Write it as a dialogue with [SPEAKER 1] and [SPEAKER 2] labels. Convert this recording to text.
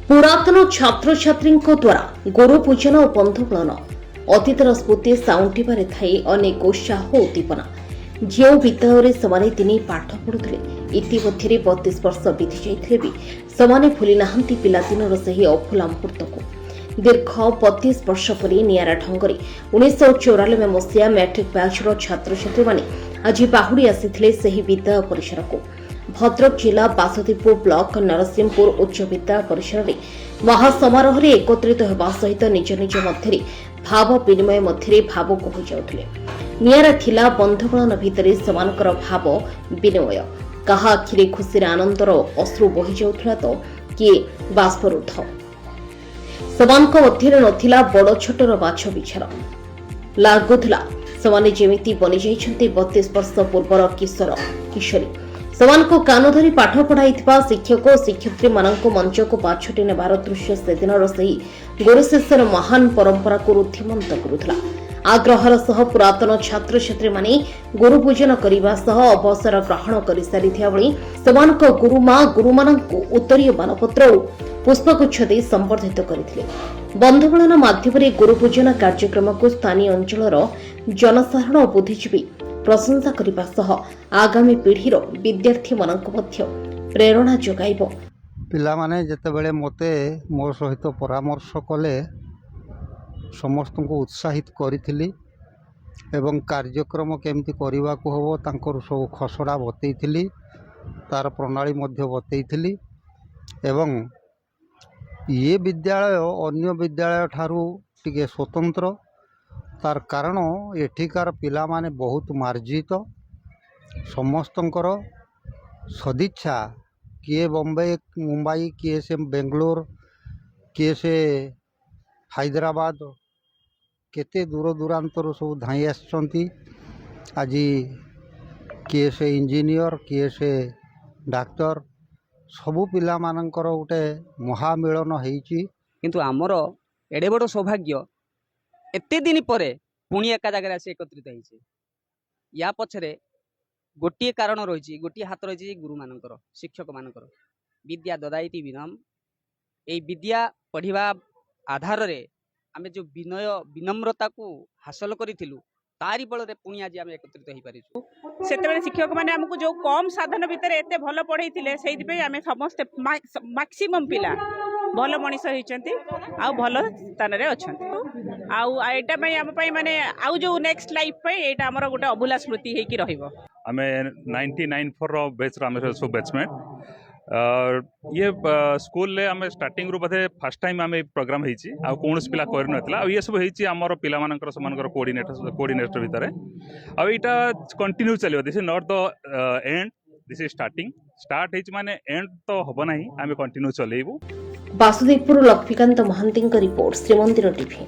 [SPEAKER 1] पुरातन छात्र छात्री द्वारा गुरु पूजन और बंधुगणन अतीतर स्मृति साउंटिबारे थाई अनेक उत्साह उद्दीपना जो विद्यालय से दिने पाठ पढ़ुले इतिमध्य 32 वर्ष बीती जाइए भी से भूली ना पिलादिनर से अफुला मुहूर्त को दीर्घ 32 वर्ष पर निरा ढंग 1994 मसीहा मैट्रिक बैचर छात्र छात्री मैंने आज बाहुड़ी आसी विद्यालय परिसर को भद्रक जिला बासुदेवपुर ब्लॉक नरसिंहपुर उच्च विद्यालय परिसर में महासमारोह एकत्रित होगा सहित निज निज मध्य भाव विनिमय मध्य भावुक हो जाउथिले। नियारा थिला बंधुगणन भितरे समानकर भाव विनिमय कहा आखिरे खुशी आनंदर अश्रु बहि जाउथला तो किए बाष्परूढ़ समानक मध्य नथिला बड़ छोटर बाछ बिछार लागुला समाने जेमिति बनि जाइछन्ते 32 वर्ष पूर्वर किशोर किशोरी ସେମାନଙ୍କୁ କାନ ଧରି ପାଠ ପଢ଼ାଇଥିବା ଶିକ୍ଷକ ଓ ଶିକ୍ଷୟିତ୍ରୀ ମାନଙ୍କୁ ମଞ୍ଚକୁ ପାଛୋଟି ନେବାର ଦୃଶ୍ୟ ସେଦିନର ସେହି ଗୁରୁ ଶିଷ୍ୟର ମହାନ ପରମ୍ପରାକୁ ରୁଦ୍ଧିମନ୍ତ କରୁଥିଲା। ଆଗ୍ରହର ସହ ପୁରାତନ ଛାତ୍ରଛାତ୍ରୀମାନେ ଗୁରୁ ପୂଜନ କରିବା ସହ ଅବସର ଗ୍ରହଣ କରିସାରିଥିବା ବେଳେ ସେମାନଙ୍କ ଗୁରୁମା ଗୁରୁମାନଙ୍କୁ ଉତ୍ତରୀୟ ମାନପତ୍ର ଓ ପୁଷ୍ପଗୁଚ୍ଛ ଦେଇ ସମ୍ବର୍ଦ୍ଧିତ କରିଥିଲେ। ବନ୍ଧୁଗଣନ ମାଧ୍ୟମରେ ଗୁରୁ ପୂଜନ କାର୍ଯ୍ୟକ୍ରମକୁ ସ୍ଥାନୀୟ ଅଞ୍ଚଳର ଜନସାଧାରଣ ଓ ବୁଦ୍ଧିଜୀବୀ प्रशंसा करने सह आगामी पीढ़ीर विद्यार्थी मानक मध्य प्रेरणा जोगाइब।
[SPEAKER 2] पिला माने जेतेबेले मते मोर सहित परामर्श कले समस्त को उत्साहित करिथिली एवं कार्यक्रम केमती करने को हबो तांकर सब खसड़ा बतैथिली तार प्रणाली मध्य बतैथिली एवं ये विद्यालय अन्य विद्यालय ठारू टिके स्वतंत्र तार कारण एठिकार पिला माने बहुत मार्जित समस्तंकर सदिच्छा किए बॉम्बे मुंबई किए से बेंगलोर किए से हैदराबाद केते दूर दूरांतर सब धाई आसचंती आज किए से इंजीनियर किए से डाक्टर सबू पिला मानकर गोटे महामिलन होईची
[SPEAKER 3] किंतु आमर एडे बड़ सौभाग्य एते दिन पर पुणी एका जगह आसी एकत्रित होइछे। या पछरे गोटे कारण रही गोटे हाथ रही गुरु मानकर शिक्षक मानकर विद्या ददाइति विनम ए विद्या पढ़िबा आधार रे आमे जो विनय विनम्रता को हासिल करिथिलु तारी बल रे पुणी आज आमे एकत्रित होई पारिछु।
[SPEAKER 4] सेतेबेले शिक्षक माने हमकु जो कम साधन भितर एते भल पढ़ैथिले सेहि पे आमे समस्त मैक्सिमम पिला भल मनीष होइचंती आ भल स्थान रे अछंती आउ एटा पई हम पई माने आउ जो नेक्स्ट लाइफ पई एटा हमर गोटे अभुला स्मृति हेकी रहिबो।
[SPEAKER 5] आमे 99 बैच रो आमे सब बैचमेट ये स्कूल ले आमे स्टार्टिंग रो बधे फर्स्ट टाइम आमे प्रोग्राम हेची आ कोनस पिला कर नथला आ ये सब हेची हमर पिला मानकर समानकर कोऑर्डिनेटर भितरे आ एटा कंटिन्यू चलियो this is not the end this is start हेची माने एंड तो होबो नाही आमे कंटिन्यू चलेइबो।
[SPEAKER 1] Basudevpur Laxmikant Mohanty report Shrimandir TV.